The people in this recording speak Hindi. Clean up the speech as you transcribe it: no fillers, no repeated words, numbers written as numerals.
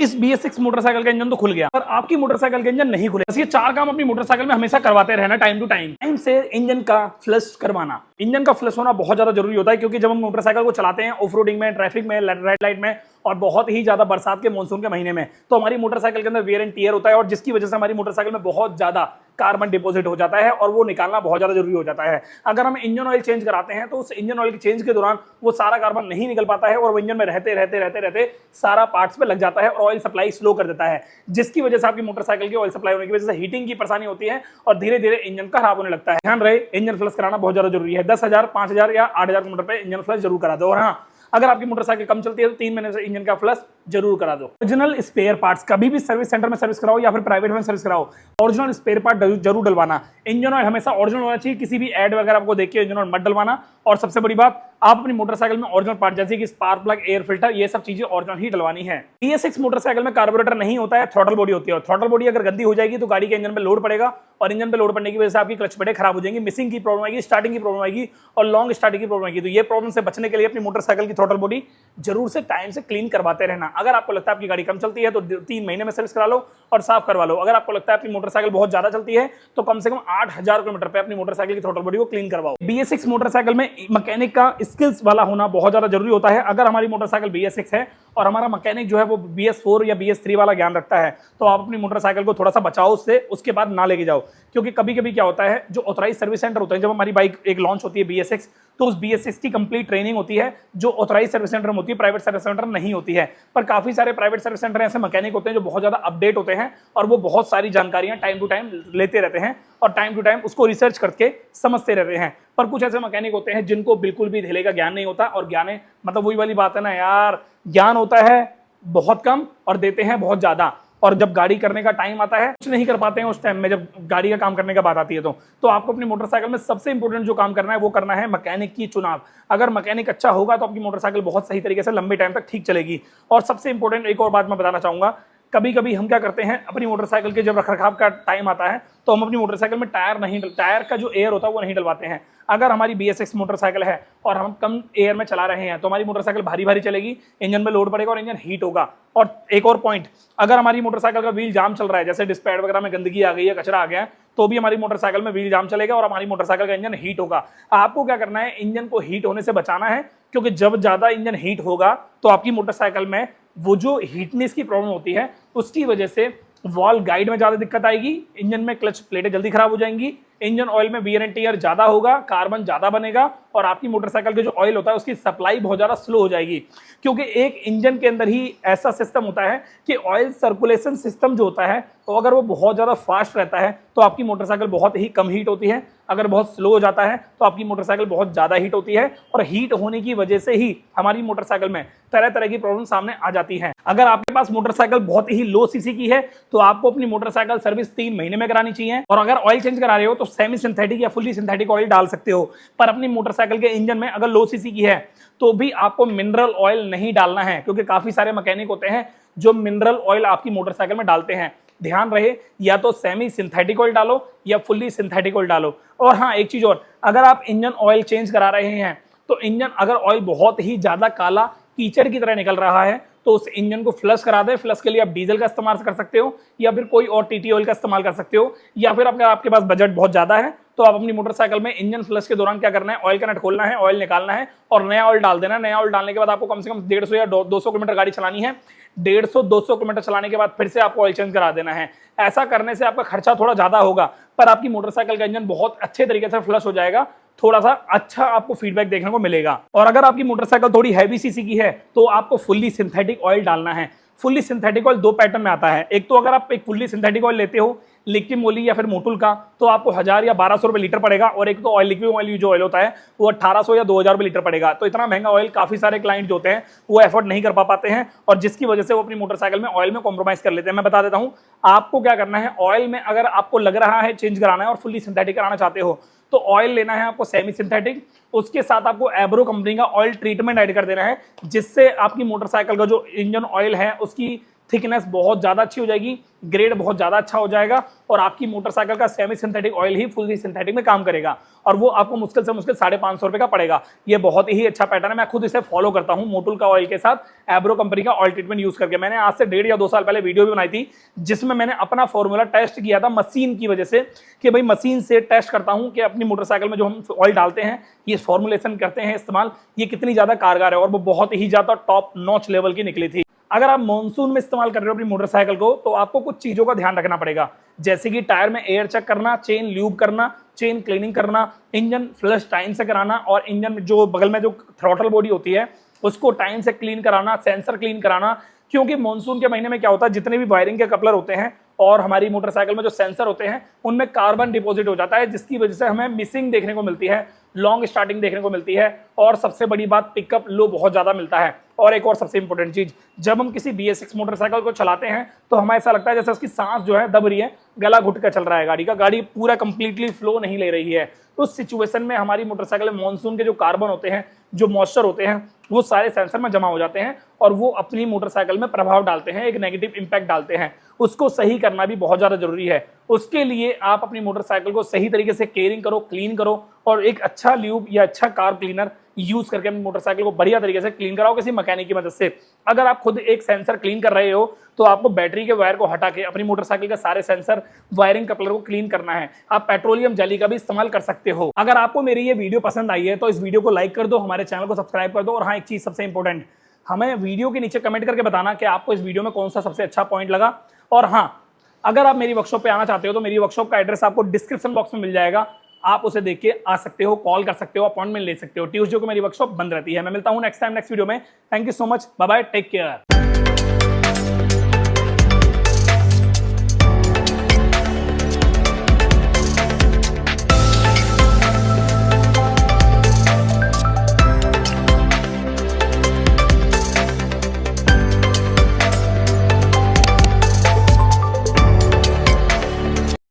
इस BS6 मोटरसाइकिल का इंजन तो खुल गया, पर आपकी मोटरसाइकिल का इंजन नहीं खुले। ये 4 काम अपनी मोटरसाइकिल में हमेशा करवाते रहना, टाइम टू टाइम से इंजन का फ्लश करवाना। इंजन का फ्लश होना बहुत ज्यादा जरूरी होता है, क्योंकि जब हम मोटरसाइकिल को चलाते हैं ऑफ रोडिंग में, ट्रैफिक में, रेड लाइट में, और बहुत ही ज्यादा बरसात के मानसून के महीने में, तो हमारी मोटरसाइकिल के अंदर वेयर एंड टियर होता है, और जिसकी वजह से हमारी मोटरसाइकिल में बहुत ज्यादा कार्बन डिपॉजिट हो जाता है, और वो निकालना बहुत ज्यादा जरूरी हो जाता है। अगर हम इंजन ऑयल चेंज कराते हैं तो उस इंजन ऑयल के चेंज के दौरान वो सारा कार्बन नहीं निकल पाता है, और वो इंजन में रहते रहते रहते रहते सारा पार्ट्स पे लग जाता है और ऑयल सप्लाई स्लो कर देता है, जिसकी वजह से आपकी मोटरसाइकिल की ऑयल सप्लाई होने की वजह से हीटिंग की परेशानी होती है और धीरे धीरे इंजन खराब होने लगता है। ध्यान रहे, इंजन फ्लश कराना बहुत ज्यादा जरूरी है। 10,000, 5,000 या 8,000 किलोमीटर पे इंजन फ्लश जरूर करा दो। और हाँ, अगर आपकी मोटरसाइकिल कम चलती है तो 3 महीने से इंजन का फ्लश जरूर करा दो। ओरिजिनल स्पेयर पार्ट्स कभी भी सर्विस सेंटर में सर्विस कराओ या फिर प्राइवेट में सर्विस कराओ, ओरिजिनल स्पेयर पार्ट जरूर डलवाना। इंजन ऑयल हमेशा ओरिजिनल होना चाहिए, किसी भी एड वगैरह आपको देख के इंजन ऑयल मत डलवाना। और सबसे बड़ी बात, आप अपनी मोटरसाइकिल में ओरिजिनल पार्ट जैसे कि स्पार्क प्लग, एयर फिल्टर, ये सब चीजें ओरिजिनल ही डलवानी है। BS6 मोटरसाइकिल में कार्बोरेटर नहीं होता है, थ्रॉटल बॉडी होती है, और थ्रॉटल बॉडी अगर गंदी हो जाएगी तो गाड़ी के इंजन पे लोड पड़ेगा, और इंजन पे लोड पड़ने की वजह से आपकी क्लच पेडे खराब हो जाएंगी, मिसिंग की प्रॉब्लम आएगी, स्टार्टिंग की प्रॉब्लम आएगी, और लॉन्ग स्टार्टिंग की प्रॉब्लम आएगी। तो ये प्रॉब्लम से बचने के लिए अपनी मोटरसाइकिल की थ्रॉटल बॉडी जरूर से टाइम से क्लीन करवाते रहना। अगर आपको लगता है आपकी गाड़ी कम चलती है तो 3 महीने में सर्विस करा लो और साफ करवा लो। अगर आपको लगता है आपकी मोटरसाइकिल बहुत ज्यादा चलती है तो कम से कम 8,000 किलोमीटर पे अपनी मोटरसाइकिल की थ्रॉटल बॉडी को क्लीन करवाओ। BS6 मोटरसाइकिल में मैकेनिक का स्किल्स वाला होना बहुत ज्यादा जरूरी होता है। अगर हमारी मोटरसाइकिल BS6 है और हमारा मैकेनिक जो है वो BS4 या BS3 वाला ज्ञान रखता है, तो आप अपनी मोटरसाइकिल को थोड़ा सा बचाओ उससे, उसके बाद ना लेके जाओ। क्योंकि कभी कभी क्या होता है, जो ऑथराइज सर्विस सेंटर होते हैं, जब हमारी बाइक एक लॉन्च होती है BS6, तो उस BS6 की कंप्लीट ट्रेनिंग होती है जो ऑथराइज सर्विस सेंटर में होती है, प्राइवेट सर्विस सेंटर नहीं होती है। पर काफी सारे प्राइवेट सर्विस सेंटर ऐसे मैकेनिक होते हैं जो बहुत ज्यादा अपडेट होते हैं, और वो बहुत सारी जानकारियां टाइम टू टाइम लेते रहते हैं और टाइम टू टाइम उसको रिसर्च करके समझते रहते हैं। पर कुछ ऐसे मैकेनिक होते हैं जिनको बिल्कुल भी ढेले का ज्ञान नहीं होता, और ज्ञान मतलब वही वाली बात है ना यार, ज्ञान होता है बहुत कम और देते हैं बहुत ज्यादा, और जब गाड़ी करने का टाइम आता है कुछ नहीं कर पाते हैं उस टाइम में, जब गाड़ी का काम करने का बात आती है तो आपको अपनी मोटरसाइकिल में सबसे इंपॉर्टेंट जो काम करना है वो करना है मैकेनिक की चुनाव। अगर मैकेनिक अच्छा होगा तो आपकी मोटरसाइकिल बहुत सही तरीके से लंबे टाइम तक ठीक चलेगी। और सबसे इंपॉर्टेंट एक और बात मैं बताना चाहूंगा, कभी कभी हम क्या करते हैं, अपनी मोटरसाइकिल के जब रखरखाव का टाइम आता है तो हम अपनी मोटरसाइकिल में टायर का जो एयर होता है वो नहीं डलवाते हैं। अगर हमारी BS6 मोटरसाइकिल है और हम कम एयर में चला रहे हैं तो हमारी मोटरसाइकिल भारी भारी चलेगी, इंजन में लोड पड़ेगा और इंजन हीट होगा। और एक और पॉइंट, अगर हमारी मोटरसाइकिल का व्हील जाम चल रहा है, जैसे डिस्क पैड वगैरह में गंदगी आ गई है, कचरा आ गया है, तो भी हमारी मोटरसाइकिल में व्हील जाम चलेगा और हमारी मोटरसाइकिल का इंजन हीट होगा। आपको क्या करना है, इंजन को हीट होने से बचाना है, क्योंकि जब ज्यादा इंजन हीट होगा तो आपकी मोटरसाइकिल में वो जो हीटनेस की प्रॉब्लम होती है उसकी वजह से वॉल गाइड में ज्यादा दिक्कत आएगी, इंजन में क्लच प्लेटें जल्दी खराब हो जाएंगी, इंजन ऑयल में वियर एंड टियर ज्यादा होगा, कार्बन ज्यादा बनेगा, और आपकी मोटरसाइकिल के जो ऑयल होता है उसकी सप्लाई बहुत ज्यादा स्लो हो जाएगी। क्योंकि एक इंजन के अंदर ही ऐसा सिस्टम होता है कि ऑयल सर्कुलेशन सिस्टम जो होता है, तो अगर वो बहुत ज्यादा फास्ट रहता है तो आपकी मोटरसाइकिल बहुत ही कम हीट होती है, अगर बहुत स्लो हो जाता है तो आपकी मोटरसाइकिल बहुत ज्यादा हीट होती है, और हीट होने की वजह से ही हमारी मोटरसाइकिल में तरह तरह की प्रॉब्लम सामने आ जाती है। अगर आपके पास मोटरसाइकिल बहुत ही लो सीसी की है तो आपको अपनी मोटरसाइकिल सर्विस 3 महीने में करानी चाहिए, और अगर ऑयल चेंज करा रहे हो तो सेमी सिंथेटिक या फुल्ली सिंथेटिक ऑयल डाल सकते हो। पर अपनी मोटरसाइकिल के इंजन में अगर लो सीसी की है तो भी आपको मिनरल ऑयल नहीं डालना है, क्योंकि काफी सारे मैकेनिक होते हैं जो मिनरल ऑयल आपकी मोटरसाइकिल में डालते हैं। ध्यान रहे, या तो सेमी सिंथेटिक ऑयल डालो या फुल्ली सिंथेटिक ऑयल डालो। और हाँ, एक चीज और, अगर आप इंजन ऑयल चेंज करा रहे हैं तो इंजन अगर ऑयल बहुत ही ज्यादा काला कीचड़ की तरह निकल रहा है तो उस इंजन को फ्लश करा दे। फ्लश के लिए आप डीजल का इस्तेमाल कर सकते हो, या फिर कोई और TT ऑयल का इस्तेमाल कर सकते हो, या फिर अगर आपके पास बजट बहुत ज्यादा है तो आप अपनी मोटरसाइकिल में इंजन फ्लश के दौरान क्या करना है, ऑयल का नट खोलना है, ऑयल निकालना है और नया ऑयल डाल देना है। नया ऑयल डालने के बाद आपको कम से कम 150 या 200 किलोमीटर गाड़ी चलानी है। 150-200 किलोमीटर चलाने के बाद फिर से आपको ऑयल चेंज करा देना है। ऐसा करने से आपका खर्चा थोड़ा ज्यादा होगा, पर आपकी मोटरसाइकिल का इंजन बहुत अच्छे तरीके से फ्लश हो जाएगा, थोड़ा सा अच्छा आपको फीडबैक देखने को मिलेगा। और अगर आपकी मोटरसाइकिल थोड़ी हैवी सीसी की है तो आपको फुल्ली सिंथेटिक ऑयल डालना है। फुल्ली सिंथेटिक ऑयल 2 पैटर्न में आता है। एक तो अगर आप एक फुल्ली सिंथेटिक ऑयल लेते हो लिक्विड मोली या फिर मोटुल का, तो आपको 1000 या 1200 रुपए लीटर पड़ेगा, और एक तो ऑयल लिक्विड ऑयल जो ऑयल होता है वो 1800 या 2000 रुपए लीटर पड़ेगा। तो इतना महंगा ऑयल काफी सारे क्लाइंट जो होते हैं वो एफोर्ड नहीं कर पाते हैं, और जिसकी वजह से वो अपनी मोटरसाइकिल में ऑयल में कॉम्प्रोमाइज कर लेते हैं। मैं बता देता हूं आपको क्या करना है। ऑयल में अगर आपको लग रहा है चेंज कराना है और फुल्ली सिंथेटिक कराना चाहते हो तो ऑयल लेना है आपको सेमी सिंथेटिक, उसके साथ आपको एब्रो कंपनी का ऑयल ट्रीटमेंट ऐड कर देना है, जिससे आपकी मोटरसाइकिल का जो इंजन ऑयल है उसकी थिकनेस बहुत ज्यादा अच्छी हो जाएगी, ग्रेड बहुत ज्यादा अच्छा हो जाएगा और आपकी मोटरसाइकिल का सेमी सिंथेटिक ऑयल ही फुल सिंथेटिक में काम करेगा और वो आपको मुश्किल से मुश्किल 550 रुपए का पड़ेगा। ये बहुत ही अच्छा पैटर्न है, मैं खुद इसे फॉलो करता हूं मोटुल का ऑयल के साथ एब्रो कंपनी का ऑयल ट्रीटमेंट यूज करके। मैंने आज से 1.5 या 2 साल पहले वीडियो भी बनाई थी जिसमें मैंने अपना फॉर्मूला टेस्ट किया था मशीन की वजह से, कि भाई मशीन से टेस्ट करता हूं कि अपनी मोटरसाइकिल में जो हम ऑयल डालते हैं, ये फॉर्मुलेशन करते हैं इस्तेमाल, ये कितनी ज्यादा कारगर है और वो बहुत ही ज्यादा टॉप नॉच लेवल की निकली थी। अगर आप मॉनसून में इस्तेमाल कर रहे हो अपनी मोटरसाइकिल को तो आपको कुछ चीजों का ध्यान रखना पड़ेगा, जैसे कि टायर में एयर चेक करना, चेन ल्यूब करना, चेन क्लीनिंग करना, इंजन फ्लश टाइम से कराना और इंजन जो बगल में जो थ्रॉटल बॉडी होती है उसको टाइम से क्लीन कराना, सेंसर क्लीन कराना। क्योंकि मॉनसून के महीने में क्या होता है, जितने भी वायरिंग के कपलर होते हैं और हमारी मोटरसाइकिल में जो सेंसर होते हैं उनमें कार्बन डिपॉजिट हो जाता है, जिसकी वजह से हमें मिसिंग देखने को मिलती है, लॉन्ग स्टार्टिंग देखने को मिलती है और सबसे बड़ी बात पिकअप लो बहुत ज्यादा मिलता है। और एक और सबसे इंपॉर्टेंट चीज, जब हम किसी BS6 मोटरसाइकिल को चलाते हैं तो हमें ऐसा लगता है जैसे उसकी सांस जो है दब रही है, गला घुट कर चल रहा है गाड़ी का, गाड़ी पूरा कंप्लीटली फ्लो नहीं ले रही है। उस सिचुएशन में हमारी मोटरसाइकिल में मॉनसून के जो कार्बन होते हैं, जो मॉइस्चर होते हैं, वो सारे सेंसर में जमा हो जाते हैं और वो अपनी मोटरसाइकिल में प्रभाव डालते हैं, एक नेगेटिव इंपैक्ट डालते हैं। उसको सही करना भी बहुत ज्यादा जरूरी है। उसके लिए आप अपनी मोटरसाइकिल को सही तरीके से केयरिंग करो, क्लीन करो और एक अच्छा ल्यूब या अच्छा कार क्लीनर यूज करके अपनी मोटरसाइकिल को बढ़िया तरीके से क्लीन कराओ किसी मैकेनिक की मदद से। अगर आप खुद एक सेंसर क्लीन कर रहे हो तो आपको बैटरी के वायर को हटा के अपनी मोटरसाइकिल के सारे सेंसर वायरिंग कपलर को क्लीन करना है। आप पेट्रोलियम जेली का भी इस्तेमाल कर सकते हो। अगर आपको मेरी ये वीडियो पसंद आई है तो इस वीडियो को लाइक कर दो, हमारे चैनल को सब्सक्राइब कर दो और हाँ, एक चीज सबसे इंपॉर्टेंट, हमें वीडियो के नीचे कमेंट करके बताना कि आपको इस वीडियो में कौन सा सबसे अच्छा पॉइंट लगा। और हाँ, अगर आप मेरी वर्कशॉप पे आना चाहते हो तो मेरी वर्कशॉप का एड्रेस आपको डिस्क्रिप्शन बॉक्स में मिल जाएगा, आप उसे देख के आ सकते हो, कॉल कर सकते हो, अपॉइंटमेंट ले सकते हो। ट्यूसडे को मेरी वर्कशॉप बंद रहती है। मैं मिलता हूं नेक्स्ट टाइम नेक्स्ट वीडियो में। Thank you so much, bye bye, take care.